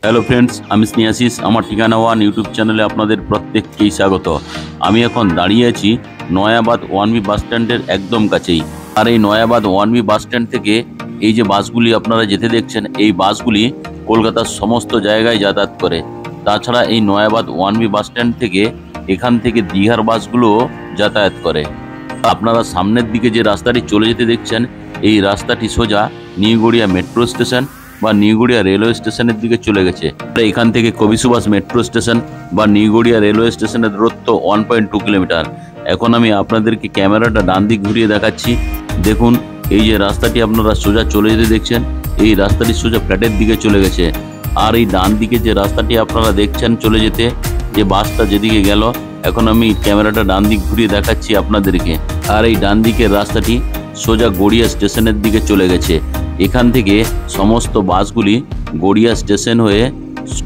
Hello friends, আমি স্নেহাশিস। আমার ঠিকানা ওয়ান ইউটিউব চ্যানেলে আপনাদের প্রত্যেককেই স্বাগত। আমি এখন দাঁড়িয়ে আছি নয়াবাদ 1B বাস স্ট্যান্ডের একদম কাছেই। আর এই নয়াবাদ 1B বাস স্ট্যান্ড থেকে এই যে বাসগুলি আপনারা যেতে দেখছেন, এই বাসগুলি কলকাতার সমস্ত জায়গায় যাতায়াত করে। তাছাড়া এই নয়াবাদ 1B বাস স্ট্যান্ড থেকে এখান থেকে দীঘার বাসগুলোও যাতায়াত করে। আপনারা সামনের দিকে যে রাস্তাটি চলে যেতে দেখছেন, এই রাস্তাটি সোজা নিউ গড়িয়া মেট্রো স্টেশন বা নিউ গড়িয়া রেলওয়ে স্টেশনের দিকে চলে গেছে। এখান থেকে কবি সুভাষ মেট্রো স্টেশন বা নিউ গড়িয়া রেলওয়ে স্টেশনের দূরত্ব 1.2 কিলোমিটার। এখন আমি আপনাদেরকে ক্যামেরাটা ডান দিক ঘুরিয়ে দেখাচ্ছি। দেখুন, এই যে রাস্তাটি আপনারা সোজা চলে যেতে দেখছেন, এই রাস্তাটি সোজা ফ্ল্যাটের দিকে চলে গেছে। আর এই ডান দিকে যে রাস্তাটি আপনারা দেখছেন চলে যেতে, যে বাসটা যেদিকে গেল, এখন আমি ক্যামেরাটা ডান দিক ঘুরিয়ে দেখাচ্ছি আপনাদেরকে। আর এই ডান দিকের রাস্তাটি সোজা গড়িয়া স্টেশনের দিকে চলে গেছে। এখান থেকে সমস্ত বাসগুলি গড়িয়া স্টেশন হয়ে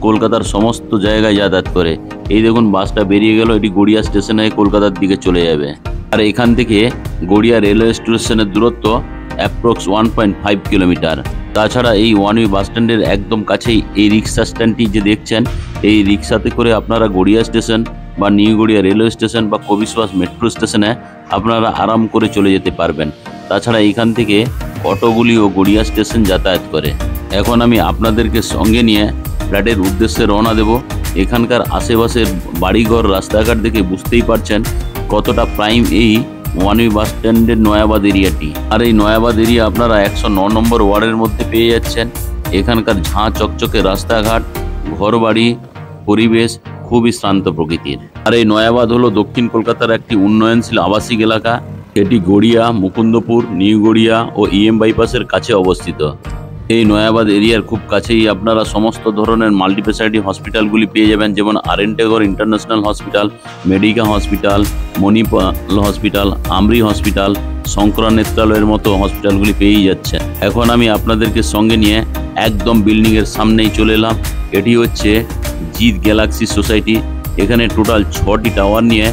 কলকাতার সমস্ত জায়গায় যাতায়াত করে। এই দেখুন, বাসটা বেরিয়ে গেল, এটি গড়িয়া স্টেশন হয়ে কলকাতার দিকে চলে যাবে। আর এখান থেকে গড়িয়া রেলওয়ে স্টেশনের দূরত্ব অ্যাপ্রক্স 1.5 কিলোমিটার। তাছাড়া এই 1B বাস স্ট্যান্ডের একদম কাছেই এই রিক্সা স্ট্যান্ডটি যে দেখছেন, এই রিক্সাতে করে আপনারা গড়িয়া স্টেশন বা নিউ গড়িয়া রেলওয়ে স্টেশন বা কবি সুভাষ মেট্রো স্টেশনে আপনারা আরাম করে চলে যেতে পারবেন। তাছাড়া এখান থেকে অটোগুলিও গড়িয়া স্টেশন যাতায়াত করে। এখন আমি আপনাদেরকে সঙ্গে নিয়ে ফ্ল্যাটের উদ্দেশ্যে রওনা দেব। এখানকার আশেপাশের বাড়িঘর রাস্তাঘাট দেখে বুঝতেই পারছেন কতটা প্রাইম এই 1B বাস স্ট্যান্ডের নয়াবাদ এরিয়াটি। আর এই নয়াবাদ এরিয়া আপনারা 109 নম্বর ওয়ার্ডের মধ্যে পেয়ে যাচ্ছেন। এখানকার ঝাঁ চকচকে রাস্তাঘাট, ঘরবাড়ি, পরিবেশ খুবই শান্ত প্রকৃতির। আর এই নয়াবাদ হলো দক্ষিণ কলকাতার একটি উন্নয়নশীল আবাসিক এলাকা। এটি গড়িয়া, মুকুন্দপুর, নিউ গড়িয়া ও EM বাইপাসের কাছে অবস্থিত। এই নয়াবাদ এরিয়ার খুব কাছেই আপনারা সমস্ত ধরনের মাল্টিস্পেশালিটি হসপিটালগুলি পেয়ে যাবেন, যেমন RN Tagore international hospital, Medica hospital, Manipal hospital, AMRI hospital, Sankara নেত্রালয়ের মতো হসপিটালগুলি পেয়েই যাচ্ছে। এখন আমি আপনাদেরকে সঙ্গে নিয়ে একদম বিল্ডিংয়ের সামনেই চলে এলাম। এটি হচ্ছে জিৎ গ্যালাক্সি সোসাইটি। এখানে টোটাল 6টি টাওয়ার নিয়ে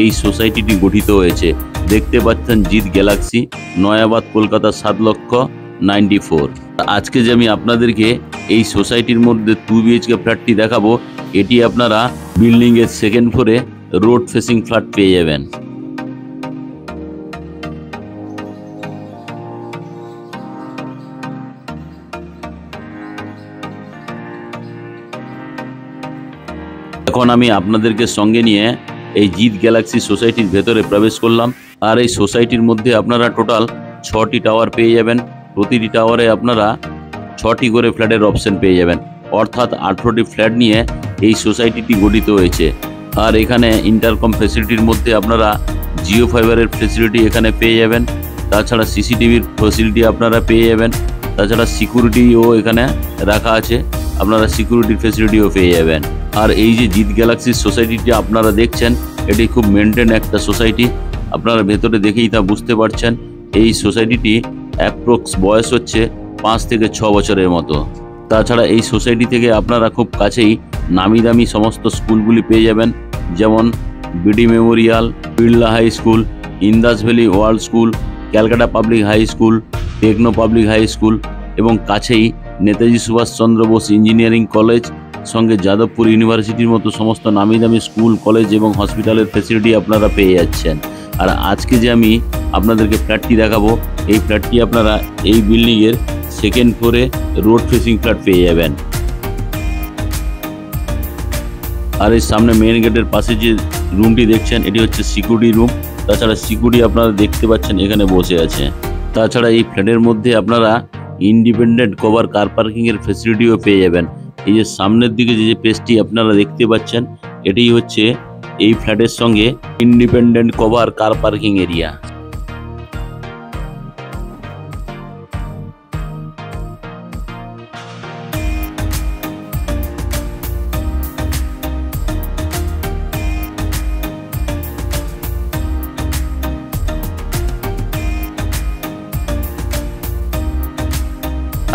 এই সোসাইটিটি গঠিত হয়েছে। দেখতে পাচ্ছেন জিৎ গ্যালাক্সি, নয়াবাদ, কলকাতা 7,94,000। আজকে যে আমি আপনাদেরকে এই সোসাইটির মধ্যে 2 BHK ফ্ল্যাটটি দেখাবো, এটি আপনারা বিল্ডিংয়ের সেকেন্ড ফ্লোরে রোড ফেসিং ফ্ল্যাট পেয়ে যাবেন। এখন আমি আপনাদেরকে সঙ্গে নিয়ে এই জিৎ গ্যালাক্সি সোসাইটির ভেতরে প্রবেশ করলাম। আর এই সোসাইটির মধ্যে আপনারা টোটাল 6টি টাওয়ার পেয়ে যাবেন। প্রতিটি টাওয়ারে আপনারা 6টি করে ফ্ল্যাটের অপশন পেয়ে যাবেন, অর্থাৎ 18টি ফ্ল্যাট নিয়ে এই সোসাইটিটি গঠিত হয়েছে। আর এখানে ইন্টারকম ফেসিলিটির মধ্যে আপনারা জিও ফাইবারের ফেসিলিটি এখানে পেয়ে যাবেন। তাছাড়া CCTVর ফেসিলিটি আপনারা পেয়ে যাবেন। তাছাড়া সিকিউরিটিও এখানে রাখা আছে, আপনারা সিকিউরিটির ফেসিলিটিও পেয়ে যাবেন। আর এই যে জিৎ গ্যালাক্সি সোসাইটিটি আপনারা দেখছেন, এটি খুব মেনটেন একটা সোসাইটি। আপনারা ভেতরে দেখেই তা বুঝতে পারছেন। এই সোসাইটিটি অ্যাপ্রক্স বয়স হচ্ছে 5 থেকে 6 বছরের মতো। তাছাড়া এই সোসাইটি থেকে আপনারা খুব কাছেই নামি দামি সমস্ত স্কুলগুলি পেয়ে যাবেন, যেমন BD Memorial, Birla High School, Indus Valley World School, Calcutta Public High School, Techno Public High School এবং কাছেই নেতাজি সুভাষচন্দ্র বোস ইঞ্জিনিয়ারিং কলেজ, সঙ্গে যাদবপুর ইউনিভার্সিটির মতো সমস্ত নামি দামি স্কুল, কলেজ এবং হসপিটালের ফেসিলিটি আপনারা পেয়ে যাচ্ছেন। আর আজকে যে আমি আপনাদেরকে ফ্ল্যাটটি দেখাবো, এই ফ্ল্যাটটি আপনারা এই বিল্ডিংয়ের সেকেন্ড ফ্লোরে রোড ফেসিং ফ্ল্যাট পেয়ে যাবেন। আর এই সামনে মেন গেটের পাশে যে রুমটি দেখছেন, এটি হচ্ছে সিকিউরিটি রুম। তাছাড়া সিকিউরিটি আপনারা দেখতে পাচ্ছেন এখানে বসে আছে। তাছাড়া এই ফ্ল্যাটের মধ্যে আপনারা ইন্ডিপেন্ডেন্ট কভার কার পার্কিংয়ের ফেসিলিটিও পেয়ে যাবেন। এই যে সামনের দিকে যে পেজটি আপনারা দেখতে পাচ্ছেন, এটি হচ্ছে এই ফ্ল্যাটের সঙ্গে independent cover car parking area.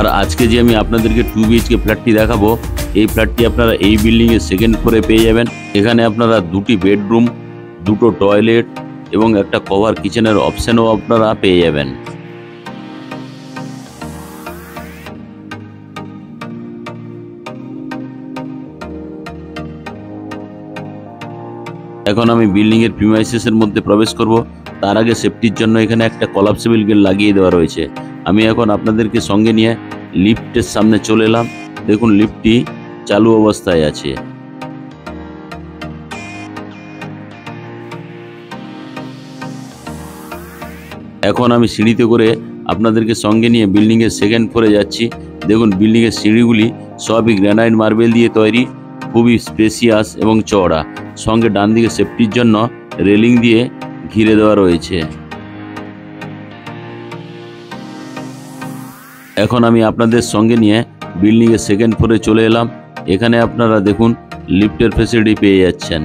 আর আজকে যে আমি আপনাদেরকে 2 BHK ফ্ল্যাটটি দেখাবো, এই ফ্ল্যাটটি আপনারা এই বিল্ডিংয়ের সেকেন্ড ফ্লোরে পেয়ে যাবেন। এখানে আপনারা 2টি বেডরুম, 2টো টয়লেট এবং একটা কভার কিচেনের অপশনও আপনারা পেয়ে যাবেন। এখন আমি বিল্ডিং এর প্রিমাইসেসের মধ্যে প্রবেশ করব। তার আগে সেফটির জন্য এখানে একটা কলাপসেবল গেট লাগিয়ে দেওয়া রয়েছে। আমি এখন আপনাদেরকে সঙ্গে নিয়ে লিফটের সামনে চলে এলাম। দেখুন লিফটটি চালু অবস্থায় আছে। এখন আমি সিঁড়িতে করে আপনাদেরকে সঙ্গে নিয়ে বিল্ডিং এর সেকেন্ড ফ্লোরে যাচ্ছি। দেখুন বিল্ডিং এর সিঁড়িগুলি সবই গ্রানাইট মার্বেল দিয়ে তৈরি, খুবই স্পেসিয়াস এবং চওড়া। সঙ্গে ডান দিকে সেফটির জন্য রেলিং দিয়ে ঘিরে দেওয়া রয়েছে। এখন আমি আপনাদের সঙ্গে নিয়ে বিল্ডিং এর সেকেন্ড ফ্লোরে চলে এলাম। এখানে আপনারা দেখুন লিফটের ফ্যাসিলিটি পেয়ে যাচ্ছেন।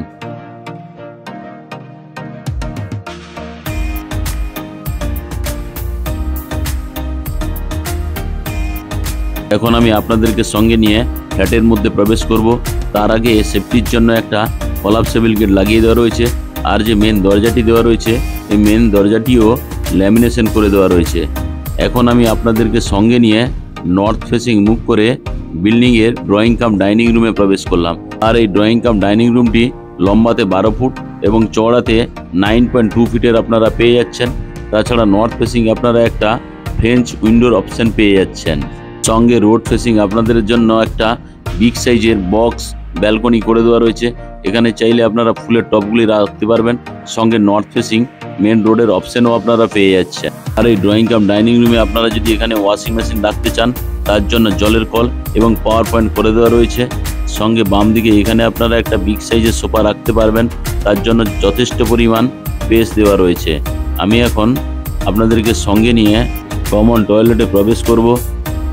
এখন আমি আপনাদেরকে সঙ্গে নিয়ে ফ্ল্যাটের মধ্যে প্রবেশ করব। তার আগে সেফটির জন্য একটা কলাপসেবল গেট লাগিয়ে দেওয়া রয়েছে। আর যে মেন দরজাটি দেওয়া রয়েছে, এই মেন দরজাটিও ল্যামিনেশন করে দেওয়া রয়েছে। এখন আমি আপনাদেরকে সঙ্গে নিয়ে নর্থ ফেসিং মুভ করে বিল্ডিং এর ড্রয়িং কাম ডাইনিং রুমে প্রবেশ করলাম। আর এই ড্রয়িং কাম ডাইনিং রুমটি লম্বাতে 12 ফুট এবং চওড়াতে 9.2 ফিটের আপনারা পেয়ে যাচ্ছেন। তাছাড়া নর্থ ফেসিং আপনারা একটা ফ্রেঞ্চ উইন্ডোর অপশন পেয়ে যাচ্ছেন। সঙ্গে রোড ফেসিং আপনাদের জন্য একটা বিগ সাইজের বক্স ব্যালকনি করে দেওয়া রয়েছে। এখানে চাইলে আপনারা ফুলের টবগুলি রাখতে পারবেন। সঙ্গে নর্থ ফেসিং মেন রোডের অপশনও আপনারা পেয়ে যাচ্ছেন। আর এই ড্রয়িং কাম ডাইনিং রুমে আপনারা যদি এখানে ওয়াশিং মেশিন রাখতে চান, তার জন্য জলের কল এবং পাওয়ার পয়েন্ট করে দেওয়া রয়েছে। সঙ্গে বাম দিকে এখানে আপনারা একটা বিগ সাইজের সোফা রাখতে পারবেন, তার জন্য যথেষ্ট পরিমাণ স্পেস দেওয়া রয়েছে। আমি এখন আপনাদেরকে সঙ্গে নিয়ে কমন টয়লেটে প্রবেশ করব।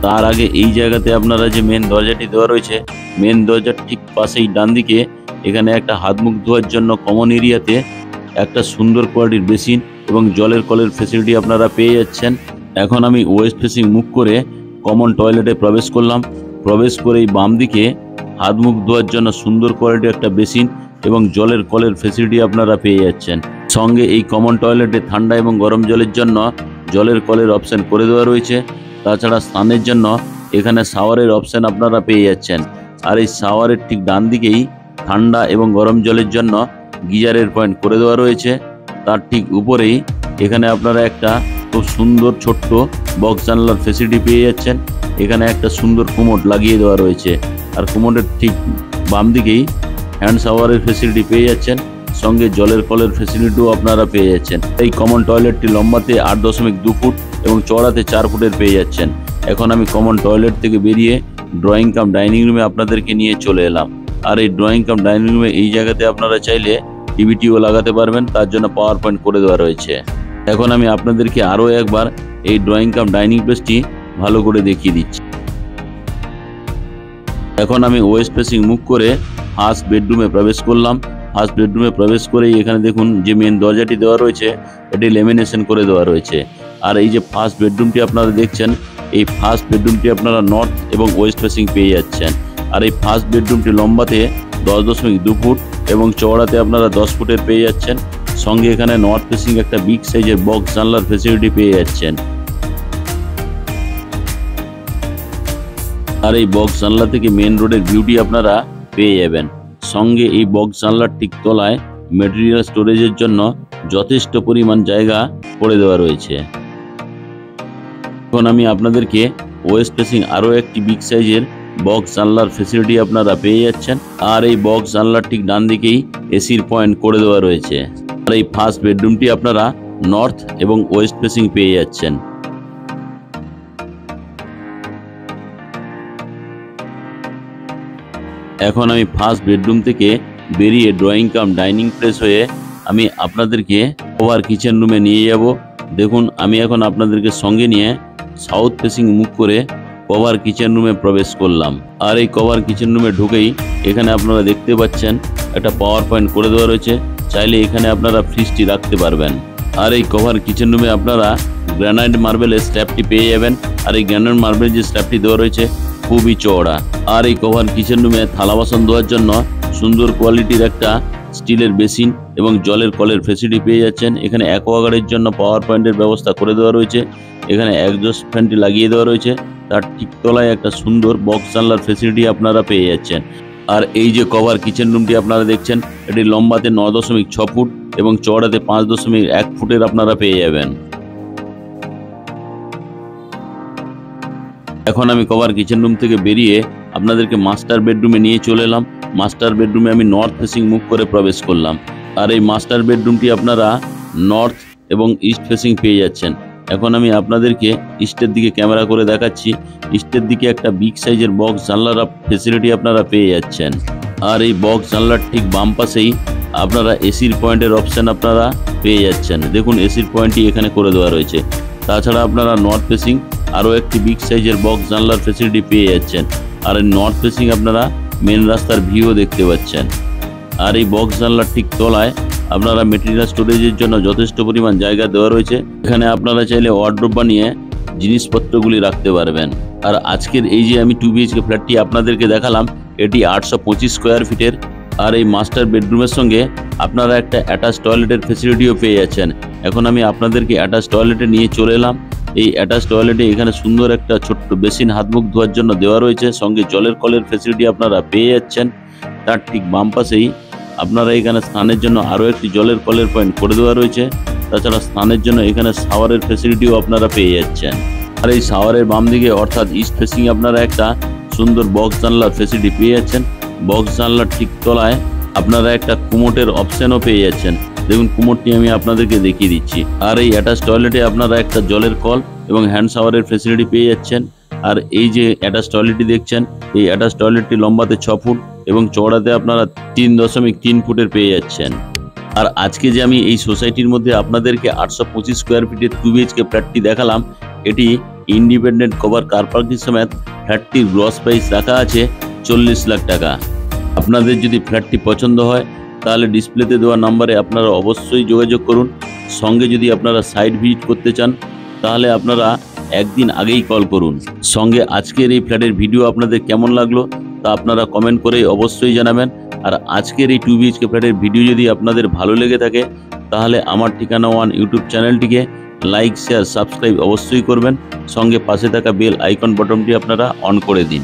তার আগে এই জায়গাতে আপনারা যে মেন দরজাটি দেওয়া রয়েছে, মেন দরজার ঠিক পাশেই ডান দিকে এখানে একটা হাত মুখ ধোয়ার জন্য কমন এরিয়াতে একটা সুন্দর কোয়ালিটির বেসিন এবং জলের কলের ফ্যাসিলিটি আপনারা পেয়ে যাচ্ছেন। এখন আমি ওয়েস্ট ফেসিং মুভ করে কমন টয়লেটে প্রবেশ করলাম। প্রবেশ করেই বাম দিকে হাত মুখ ধোয়ার জন্য সুন্দর কোয়ালিটির একটা বেসিন এবং জলের কলের ফ্যাসিলিটি আপনারা পেয়ে যাচ্ছেন। সঙ্গে এই কমন টয়লেটে ঠান্ডা এবং গরম জলের জন্য জলের কলের অপশন করে দেওয়া রয়েছে। তাছাড়া স্নানের জন্য এখানে শাওয়ারের অপশন আপনারা পেয়ে যাচ্ছেন। আর এই শাওয়ারের ঠিক ডান দিকেই ঠান্ডা এবং গরম জলের জন্য গিজারের পয়েন্ট করে দেওয়া রয়েছে। তার ঠিক উপরেই এখানে আপনারা একটা খুব সুন্দর ছোট্ট বক্স জানলার ফ্যাসিলিটি পেয়ে যাচ্ছেন। এখানে একটা সুন্দর কুমোড লাগিয়ে দেওয়া রয়েছে। আর কুমোডের ঠিক বাম দিকেই হ্যান্ড শাওয়ারের ফ্যাসিলিটি পেয়ে যাচ্ছেন। সঙ্গে জলের কলের ফ্যাসিলিটিও আপনারা পেয়ে যাচ্ছেন। এই কমন টয়লেটটি লম্বাতে 8.2 ফুট এবং চওড়াতে 4 ফুটের পেয়ে যাচ্ছেন। এখন আমি কমন টয়লেট থেকে বেরিয়ে ড্রয়িং কাম ডাইনিং রুমে আপনাদেরকে নিয়ে চলে এলাম। আর এই ড্রয়িং কাম ডাইনিং রুমে এই জায়গাতে আপনারা চাইলে টিভিটিও লাগাতে পারবেন, তার জন্য পাওয়ার পয়েন্ট করে দেওয়া রয়েছে। এখন আমি আপনাদেরকে আরও একবার এই ড্রয়িং কাম ডাইনিং প্লেসটি ভালো করে দেখিয়ে দিচ্ছি। এখন আমি ওয়েস্ট ফেসিং মুভ করে ফার্স্ট বেডরুমে প্রবেশ করলাম। ফার্স্ট বেডরুমে প্রবেশ করেই এখানে দেখুন যে মেন দরজাটি দেওয়া রয়েছে, এটি লেমিনেশন করে দেওয়া রয়েছে। আর এই যে ফার্স্ট বেডরুমটি আপনারা দেখছেন, এই ফার্স্ট বেডরুমটি আপনারা নর্থ এবং ওয়েস্ট ফেসিং পেয়ে যাচ্ছেন। আর এই ফার্স্ট বেডরুমটি লম্বাতে 10.2 ফুট এবং চওড়াতে আপনারা 10 ফুটের পেয়ে যাচ্ছেন। সঙ্গে এখানে নর্থ ফেসিং একটা বিগ সাইজের বক্স জানলার ফ্যাসিলিটি পেয়ে যাচ্ছেন। আর এই বক্স জানলা থেকে মেন রোডের ভিউটি আপনারা পেয়ে যাবেন। সঙ্গে এই বক্স জানলার ঠিক তলায় মেটেরিয়াল স্টোরেজের জন্য যথেষ্ট পরিমাণ জায়গা করে দেওয়া রয়েছে। এখন আমি আপনাদেরকে ওয়েস্ট ফেসিং আরও একটি বিগ সাইজের বক্স জানলার ফ্যাসিলিটি আপনারা পেয়ে যাচ্ছেন। আর এই বক্স জানলার ঠিক ডান দিকেই এসির পয়েন্ট করে দেওয়া রয়েছে। আর এই ফার্স্ট বেডরুমটি আপনারা নর্থ এবং ওয়েস্ট ফেসিং পেয়ে যাচ্ছেন। এখন আমি ফার্স্ট বেডরুম থেকে বেরিয়ে ড্রয়িং কাম ডাইনিং প্লেস হয়ে আমি আপনাদেরকে ওভার কিচেন রুমে নিয়ে যাব। দেখুন আমি এখন আপনাদেরকে সঙ্গে নিয়ে সাউথ ফেসিং মুভ করে কভার কিচেন রুমে প্রবেশ করলাম। আর এই কভার কিচেন রুমে ঢুকেই এখানে আপনারা দেখতে পাচ্ছেন একটা পাওয়ার পয়েন্ট করে দেওয়া রয়েছে। চাইলে এখানে আপনারা ফ্রিজটি রাখতে পারবেন। আর এই কভার কিচেন রুমে আপনারা গ্রানাইট মার্বেলের স্ল্যাবটি পেয়ে যাবেন। আর এই গ্রানাইট মার্বেল যে স্ল্যাবটি দেওয়া রয়েছে খুবই চওড়া। আর এই কভার কিচেন রুমে থালা বাসন ধোয়ার জন্য সুন্দর কোয়ালিটির একটা স্টিলের বেসিন এবং জলের কলের ফ্যাসিলিটি পেয়ে যাচ্ছেন। এখানে অ্যাকোয়াগার্ডের জন্য পাওয়ার পয়েন্টের ব্যবস্থা করে দেওয়া রয়েছে। এখানে এক্সজস্ট ফ্যানটি লাগিয়ে দেওয়া রয়েছে। তার ঠিক তলায় একটা সুন্দর বক্স জানলার ফ্যাসিলিটি আপনারা পেয়ে যাচ্ছেন। আর এই যে কভার কিচেন রুমটি আপনারা দেখছেন, এটি লম্বাতে 9.6 ফুট এবং চওড়াতে 5.1 ফুটের আপনারা পেয়ে যাবেন। এখন আমি কভার কিচেন রুম থেকে বেরিয়ে আপনাদেরকে মাস্টার বেডরুমে নিয়ে চলে এলাম। মাস্টার বেডরুমে আমি নর্থ ফেসিং মুখ করে প্রবেশ করলাম। আর এই মাস্টার বেডরুমটি আপনারা নর্থ এবং ইস্ট ফেসিং পেয়ে যাচ্ছেন। এখন আমি আপনাদেরকে ইস্টের দিকে ক্যামেরা করে দেখাচ্ছি। ইস্টের দিকে একটা বিগ সাইজের বক্স জানলার ফেসিলিটি আপনারা পেয়ে যাচ্ছেন। আর এই বক্স জানলার ঠিক বাম পাশেই আপনারা এসির পয়েন্টের অপশান আপনারা পেয়ে যাচ্ছেন। দেখুন এসির পয়েন্টটি এখানে করে দেওয়া রয়েছে। তাছাড়া আপনারা নর্থ ফেসিং আরও একটি বিগ সাইজের বক্স জানলার ফেসিলিটি পেয়ে যাচ্ছেন। আর এই নর্থ ফেসিং আপনারা মেন রাস্তার ভিউও দেখতে পাচ্ছেন। আর এই বক্স জানলার ঠিক তলায় আপনারা মেটেরিয়াল স্টোরেজের জন্য যথেষ্ট পরিমাণ জায়গা দেওয়া রয়েছে। এখানে আপনারা চাইলে ওয়ার্ডরোব বানিয়ে জিনিসপত্রগুলি রাখতে পারবেন। আর আজকের এই যে আমি 2 BHK ফ্ল্যাটটি আপনাদেরকে দেখালাম, এটি 825 স্কোয়ার ফিটের। আর এই মাস্টার বেডরুমের সঙ্গে আপনারা একটা অ্যাটাচ টয়লেটের ফেসিলিটিও পেয়ে যাচ্ছেন। এখন আমি আপনাদেরকে অ্যাটাচ টয়লেটে নিয়ে চলে এলাম। এই অ্যাটাচ টয়লেটে এখানে সুন্দর একটা ছোট্ট বেসিন হাত মুখ ধোয়ার জন্য দেওয়া রয়েছে, সঙ্গে জলের কলের ফেসিলিটি আপনারা পেয়ে যাচ্ছেন। তার ঠিক বাম পাশেই আপনারা এখানে স্নানের জন্য আরও একটি জলের কলের পয়েন্ট করে দেওয়া রয়েছে। তাছাড়া স্নানের জন্য এখানে শাওয়ারের ফেসিলিটিও আপনারা পেয়ে যাচ্ছেন। আর এই শাওয়ারের বাম দিকে অর্থাৎ ইস্ট ফেসিং আপনারা একটা সুন্দর বক্স জানলার ফেসিলিটি পেয়ে যাচ্ছেন। বক্স জানলার ঠিক তলায় আপনারা একটা কুমোটের অপশানও পেয়ে যাচ্ছেন। দেখুন কুমোটটি আমি আপনাদেরকে দেখিয়ে দিচ্ছি। আর এই অ্যাটাচ টয়লেটে আপনারা একটা জলের কল এবং হ্যান্ড শাওয়ারের ফেসিলিটি পেয়ে যাচ্ছেন। আর এই যে অ্যাটাচ টয়লেটটি দেখছেন, এই অ্যাটাচ টয়লেটটি লম্বাতে 6 ফুট এবং চওড়াতে আপনারা 3.3 ফুটের পেয়ে যাচ্ছেন। আর আজকে যে আমি এই সোসাইটির মধ্যে আপনাদেরকে 825 স্কোয়ার ফিটের 2 BHK ফ্ল্যাটটি দেখালাম, এটি ইন্ডিপেন্ডেন্ট কভার কার পার্কিং সমেত ফ্ল্যাটটির গ্রস প্রাইস রাখা আছে 40 লাখ টাকা। আপনাদের যদি ফ্ল্যাটটি পছন্দ হয় তাহলে ডিসপ্লেতে দেওয়া নাম্বারে আপনারা অবশ্যই যোগাযোগ করুন। সঙ্গে যদি আপনারা সাইট ভিজিট করতে চান তাহলে আপনারা একদিন আগেই কল করুন। সঙ্গে আজকের এই ফ্ল্যাটের ভিডিও আপনাদের কেমন লাগলো তা আপনারা কমেন্ট করে অবশ্যই জানাবেন। আর আজকের এই 2 BHK ফ্ল্যাটের ভিডিও যদি আপনাদের ভালো লেগে থাকে তাহলে আমার ঠিকানা ওয়ান ইউটিউব চ্যানেলটিকে লাইক, শেয়ার, সাবস্ক্রাইব অবশ্যই করবেন। সঙ্গে পাশে থাকা বেল আইকন বটনটি আপনারা অন করে দিন।